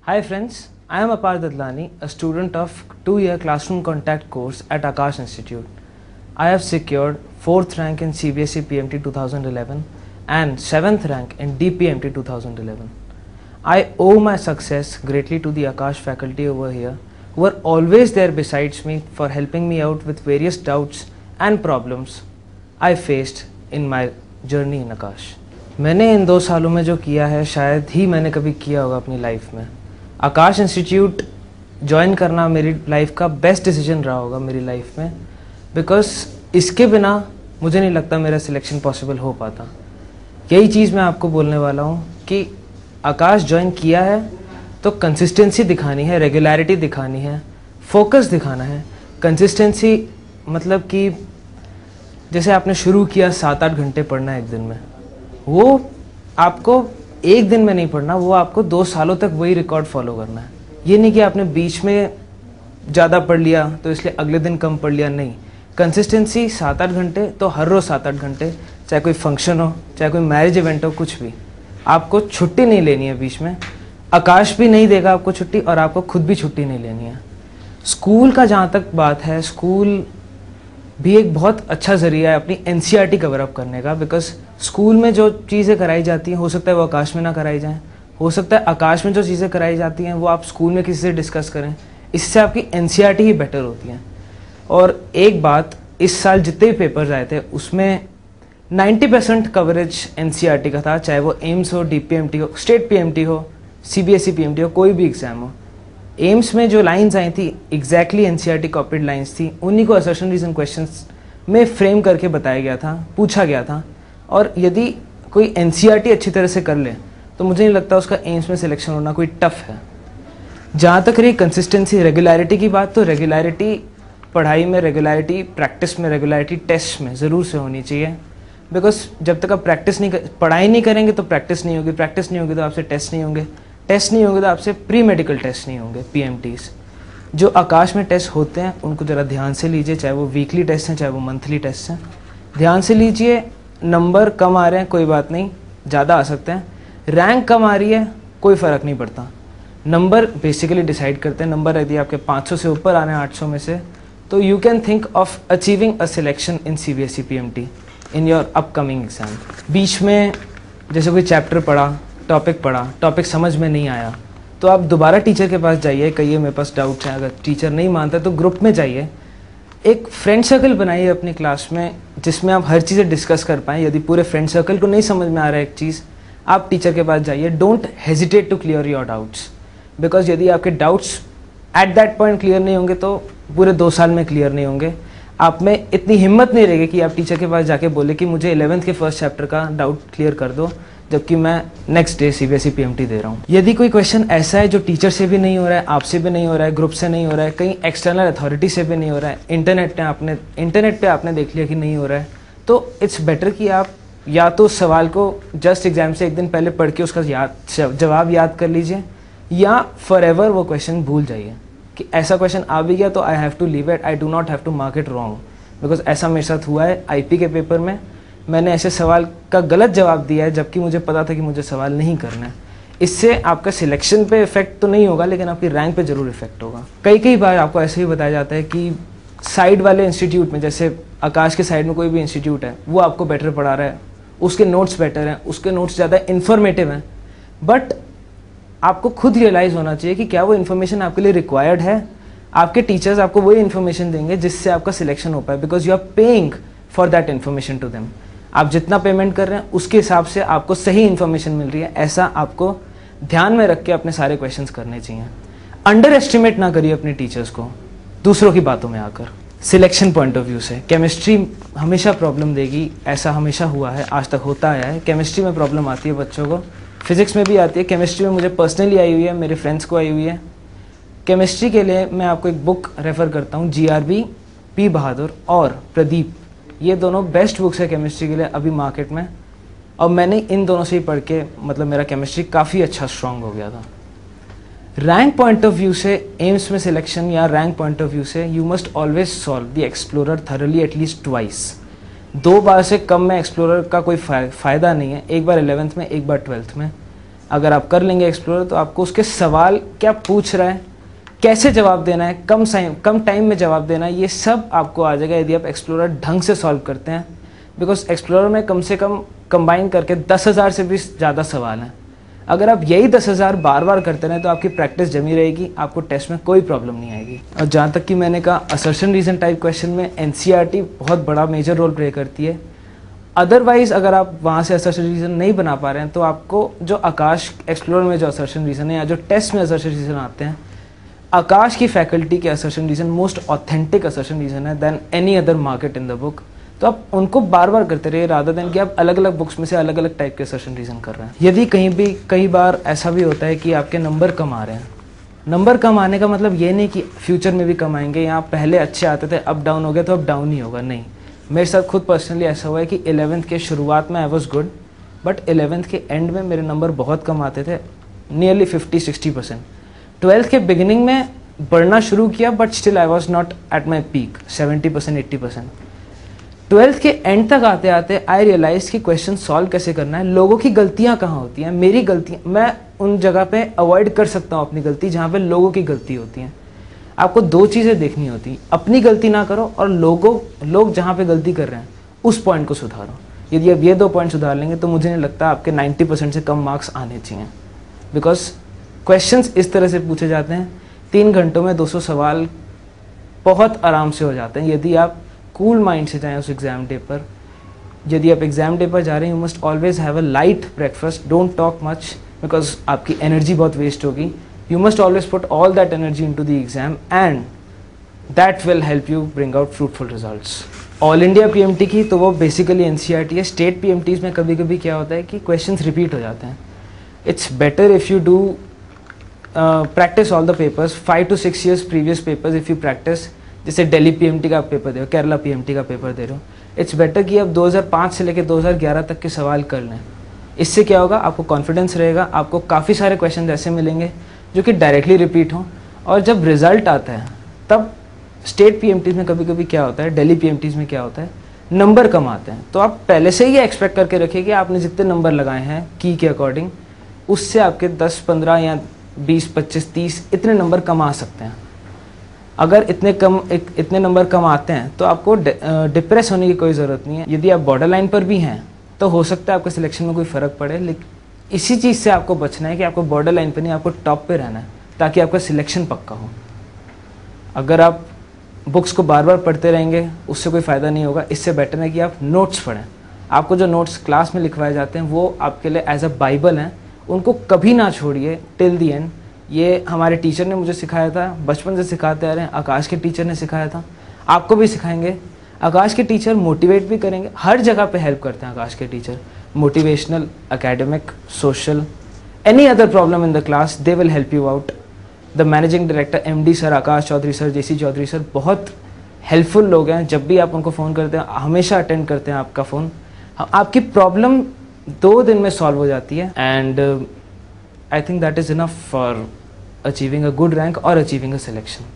Hi friends, I am Apar Dadlani, a student of 2-year classroom contact course at Akash Institute. I have secured 4th rank in CBSE PMT 2011 and 7th rank in DPMT 2011. I owe my success greatly to the Akash faculty over here who are always there besides me for helping me out with various doubts and problems I faced in my journey in Akash. मैंने इन 2 सालों में जो किया है शायद ही मैंने कभी किया होगा अपनी लाइफ में। आकाश इंस्टीट्यूट ज्वाइन करना मेरी लाइफ का बेस्ट डिसीजन रहा होगा मेरी लाइफ में, बिकॉज इसके बिना मुझे नहीं लगता मेरा सिलेक्शन पॉसिबल हो पाता। यही चीज़ मैं आपको बोलने वाला हूँ कि आकाश ज्वाइन किया है तो कंसिस्टेंसी दिखानी है, रेगुलरिटी दिखानी है, फोकस दिखाना है। कंसिस्टेंसी मतलब कि जैसे आपने शुरू किया 7-8 घंटे पढ़ना है एक दिन में, वो आपको एक दिन में नहीं पढ़ना, वो आपको 2 सालों तक वही रिकॉर्ड फॉलो करना है। ये नहीं कि आपने बीच में ज़्यादा पढ़ लिया तो इसलिए अगले दिन कम पढ़ लिया, नहीं। कंसिस्टेंसी 7-8 घंटे तो हर रोज़ 7-8 घंटे, चाहे कोई फंक्शन हो, चाहे कोई मैरिज इवेंट हो, कुछ भी। आपको छुट्टी नहीं लेनी है बीच में, आकाश भी नहीं देगा आपको छुट्टी और आपको खुद भी छुट्टी नहीं लेनी है। स्कूल का जहाँ तक बात है, स्कूल भी एक बहुत अच्छा ज़रिया है अपनी NCERT कवर अप करने का, बिकॉज स्कूल में जो चीज़ें कराई जाती हैं हो सकता है वो आकाश में ना कराई जाएं, हो सकता है आकाश में जो चीज़ें कराई जाती हैं वो आप स्कूल में किसी से डिस्कस करें, इससे आपकी NCERT ही बेटर होती हैं। और एक बात, इस साल जितने भी पेपर्स आए थे उसमें 90% कवरेज NCERT का था, चाहे वो एम्स हो, DPMT हो, स्टेट PMT हो, CBSE PMT हो, कोई भी एग्ज़ाम हो। एम्स में जो लाइंस आई थी एग्जैक्टली NCERT कॉपीड लाइंस थी, उन्हीं को असर्शन रीजन क्वेश्चंस में फ्रेम करके बताया गया था, पूछा गया था। और यदि कोई NCERT अच्छी तरह से कर ले तो मुझे नहीं लगता उसका एम्स में सिलेक्शन होना कोई टफ है। जहाँ तक रही कंसिस्टेंसी, रेगुलरिटी की बात, तो रेगुलरिटी पढ़ाई में, रेगुलरिटी प्रैक्टिस में, रेगुलरिटी टेस्ट में ज़रूर से होनी चाहिए। बिकॉज जब तक आप पढ़ाई नहीं करेंगे तो प्रैक्टिस नहीं होगी, प्रैक्टिस नहीं होगी तो आपसे टेस्ट नहीं होंगे, टेस्ट नहीं होंगे तो आपसे प्री मेडिकल टेस्ट नहीं होंगे, PMTs। जो आकाश में टेस्ट होते हैं उनको ज़रा ध्यान से लीजिए, चाहे वो वीकली टेस्ट हैं चाहे वो मंथली टेस्ट हैं, ध्यान से लीजिए। नंबर कम आ रहे हैं कोई बात नहीं, ज़्यादा आ सकते हैं। रैंक कम आ रही है कोई फ़र्क नहीं पड़ता, नंबर बेसिकली डिसाइड करते हैं। नंबर यदि आपके 500 से ऊपर आ रहे हैं 800 में से, तो you can think of achieving a selection in CBSE PMT in your upcoming exam. बीच में जैसे कोई चैप्टर पढ़ा, टॉपिक समझ में नहीं आया तो आप दोबारा टीचर के पास जाइए, कहिए मेरे पास डाउट्स हैं। अगर टीचर नहीं मानता तो ग्रुप में जाइए, एक फ्रेंड सर्कल बनाइए अपनी क्लास में जिसमें आप हर चीज़ें डिस्कस कर पाएँ। यदि पूरे फ्रेंड सर्कल को नहीं समझ में आ रहा है एक चीज़, आप टीचर के पास जाइए। Don't hesitate to clear your doubts, because यदि आपके doubts at that point clear नहीं होंगे तो पूरे 2 साल में क्लियर नहीं होंगे। आप में इतनी हिम्मत नहीं रहेगी कि आप टीचर के पास जाके बोले कि मुझे 11th के फर्स्ट चैप्टर का डाउट क्लियर कर दो, जबकि मैं नेक्स्ट डे CBSE PMT दे रहा हूँ। यदि कोई क्वेश्चन ऐसा है जो टीचर से भी नहीं हो रहा है, आपसे भी नहीं हो रहा है, ग्रुप से नहीं हो रहा है, कहीं एक्सटर्नल अथॉरिटी से भी नहीं हो रहा है, इंटरनेट पे आपने देख लिया कि नहीं हो रहा है, तो इट्स बेटर कि आप या तो सवाल को जस्ट एग्जाम से एक दिन पहले पढ़ के उसका जवाब याद कर लीजिए, या फॉरएवर वो क्वेश्चन भूल जाइए कि ऐसा क्वेश्चन आ भी गया तो I have to leave it, I do not have to mark it wrong. Because ऐसा मेरे साथ हुआ है IP के पेपर में, मैंने ऐसे सवाल का गलत जवाब दिया है जबकि मुझे पता था कि मुझे सवाल नहीं करना है। इससे आपका सिलेक्शन पे इफेक्ट तो नहीं होगा लेकिन आपकी रैंक पे ज़रूर इफेक्ट होगा। कई बार आपको ऐसे ही बताया जाता है कि साइड वाले इंस्टीट्यूट में, जैसे आकाश के साइड में कोई भी इंस्टीट्यूट है, वो आपको बेटर पढ़ा रहा है, उसके नोट्स बेटर हैं, उसके नोट्स ज़्यादा इन्फॉर्मेटिव हैं, बट आपको खुद रियलाइज़ होना चाहिए कि क्या वो इन्फॉर्मेशन आपके लिए रिक्वायर्ड है। आपके टीचर्स आपको वही इन्फॉर्मेशन देंगे जिससे आपका सिलेक्शन हो पाए, because you are paying for that information to them. आप जितना पेमेंट कर रहे हैं उसके हिसाब से आपको सही इन्फॉर्मेशन मिल रही है, ऐसा आपको ध्यान में रख के अपने सारे क्वेश्चंस करने चाहिए। अंडर एस्टिमेट ना करिए अपने टीचर्स को दूसरों की बातों में आकर। सिलेक्शन पॉइंट ऑफ व्यू से केमिस्ट्री हमेशा प्रॉब्लम देगी, ऐसा हमेशा हुआ है, आज तक होता आया है। केमिस्ट्री में प्रॉब्लम आती है बच्चों को, फिजिक्स में भी आती है, केमिस्ट्री में मुझे पर्सनली आई हुई है, मेरे फ्रेंड्स को आई हुई है। केमिस्ट्री के लिए मैं आपको एक बुक रेफ़र करता हूँ, GRB, P बहादुर और प्रदीप, ये दोनों बेस्ट बुक्स है केमिस्ट्री के लिए अभी मार्केट में, और मैंने इन दोनों से ही पढ़ के मतलब मेरा केमिस्ट्री काफ़ी अच्छा स्ट्रॉन्ग हो गया था। रैंक पॉइंट ऑफ व्यू से, एम्स में सिलेक्शन या रैंक पॉइंट ऑफ व्यू से, you must always solve the explorer thoroughly at least twice. 2 बार से कम में एक्सप्लोरर का कोई फ़ायदा नहीं है, एक बार 11th में, एक बार 12th में। अगर आप कर लेंगे एक्सप्लोरर तो आपको उसके सवाल क्या पूछ रहा है, कैसे जवाब देना है, कम टाइम में जवाब देना है, ये सब आपको आ जाएगा यदि आप एक्सप्लोरर ढंग से सॉल्व करते हैं। बिकॉज एक्सप्लोरर में कम से कम कंबाइन करके 10,000 से भी ज़्यादा सवाल हैं। अगर आप यही 10,000 बार बार करते रहें तो आपकी प्रैक्टिस जमी रहेगी, आपको टेस्ट में कोई प्रॉब्लम नहीं आएगी। और जहाँ तक कि मैंने कहा असर्शन रीजन टाइप क्वेश्चन में एनसीईआरटी बहुत बड़ा मेजर रोल प्ले करती है। अदरवाइज अगर आप वहाँ से असर्शन रीजन नहीं बना पा रहे हैं तो आपको जो आकाश एक्सप्लोरर में जो असर्शन रीजन है या जो टेस्ट में असर्शन रीजन आते हैं, आकाश की फैकल्टी के assertion reason most authentic assertion reason है than any other market in the book. तो आप उनको बार बार करते रहिए रादर देन कि आप अलग अलग बुक्स में से अलग अलग टाइप के असर्शन रीजन कर रहे हैं। यदि कई बार ऐसा भी होता है कि आपके नंबर कम आ रहे हैं, नंबर कम आने का मतलब ये नहीं कि फ्यूचर में भी कम आएंगे या पहले अच्छे आते थे अब डाउन हो गए तो अब डाउन ही होगा, नहीं। मेरे साथ खुद पर्सनली ऐसा हुआ है कि 11th के शुरुआत में I was good, but 11th के एंड में मेरे नंबर बहुत कम आते थे, नियरली 50-60%। 12th के बिगिनिंग में बढ़ना शुरू किया but still I was not at my peak, 70% 80%। 12th के एंड तक आते आते आई रियलाइज कि क्वेश्चन सॉल्व कैसे करना है, लोगों की गलतियां कहाँ होती हैं, मेरी गलतियां, मैं उन जगह पे अवॉइड कर सकता हूँ अपनी गलती जहाँ पे लोगों की गलती होती हैं। आपको दो चीज़ें देखनी होती, अपनी गलती ना करो और लोग जहाँ पे गलती कर रहे हैं उस पॉइंट को सुधारो। यदि आप ये 2 पॉइंट सुधार लेंगे तो मुझे नहीं लगता आपके 90% से कम मार्क्स आने चाहिए। बिकॉज क्वेश्चंस इस तरह से पूछे जाते हैं, 3 घंटों में 200 सवाल बहुत आराम से हो जाते हैं यदि आप कूल माइंड से जाएं उस एग्ज़ाम डे पर। यदि आप एग्ज़ाम डे पर जा रहे हैं, you must always have a light breakfast, don't talk much because आपकी एनर्जी बहुत वेस्ट होगी। You must always put all that energy into the exam and that will help you bring out fruitful results. All India PMT की तो वो basically NCERT है। State पीएमटीज में कभी कभी क्या होता है कि क्वेश्चंस रिपीट हो जाते हैं। It's better if you do practice all the papers 5 to 6 years previous papers if you practice। जैसे दिल्ली पीएमटी का आप पेपर दे रहे हो, केरला पीएमटी का पेपर दे रहे हो, इट्स बेटर कि आप 2005 से लेकर 2011 तक के सवाल कर लें। इससे क्या होगा, आपको कॉन्फिडेंस रहेगा, आपको काफ़ी सारे क्वेश्चन ऐसे मिलेंगे जो कि डायरेक्टली रिपीट हों। और जब रिजल्ट आता है तब स्टेट पीएमटीज में कभी कभी क्या होता है, दिल्ली पीएमटीज में क्या होता है, नंबर कम आते हैं। तो आप पहले से ही एक्सपेक्ट करके रखिए कि आपने जितने नंबर लगाए हैं की के अकॉर्डिंग, उससे आपके 10, 15 या 20, 25, 30 इतने नंबर कम आ सकते हैं। अगर इतने नंबर कम आते हैं तो आपको डिप्रेस होने की कोई ज़रूरत नहीं है। यदि आप बॉर्डर लाइन पर भी हैं तो हो सकता है आपके सिलेक्शन में कोई फ़र्क पड़े, लेकिन इसी चीज़ से आपको बचना है कि आपको बॉर्डर लाइन पर नहीं, आपको टॉप पे रहना है ताकि आपका सिलेक्शन पक्का हो। अगर आप बुक्स को बार बार पढ़ते रहेंगे उससे कोई फ़ायदा नहीं होगा। इससे बेटर है कि आप नोट्स पढ़ें। आपको जो नोट्स क्लास में लिखवाए जाते हैं वो आपके लिए एज अ बाइबल हैं, उनको कभी ना छोड़िए टिल दी एंड। ये हमारे टीचर ने मुझे सिखाया था, बचपन से सिखाते आ रहे हैं, आकाश के टीचर ने सिखाया था, आपको भी सिखाएंगे। आकाश के टीचर मोटिवेट भी करेंगे, हर जगह पे हेल्प करते हैं आकाश के teacher, motivational, academic, social, any other problem in the class they will help you out. The managing director MD sir, Aakash Chaudhry sir, JC Chaudhry sir बहुत हेल्पफुल लोग हैं। जब भी आप उनको फ़ोन करते हैं हमेशा अटेंड करते हैं आपका फ़ोन। आपकी प्रॉब्लम 2 दिन में सॉल्व हो जाती है and I think that is enough for achieving a good rank or achieving a selection.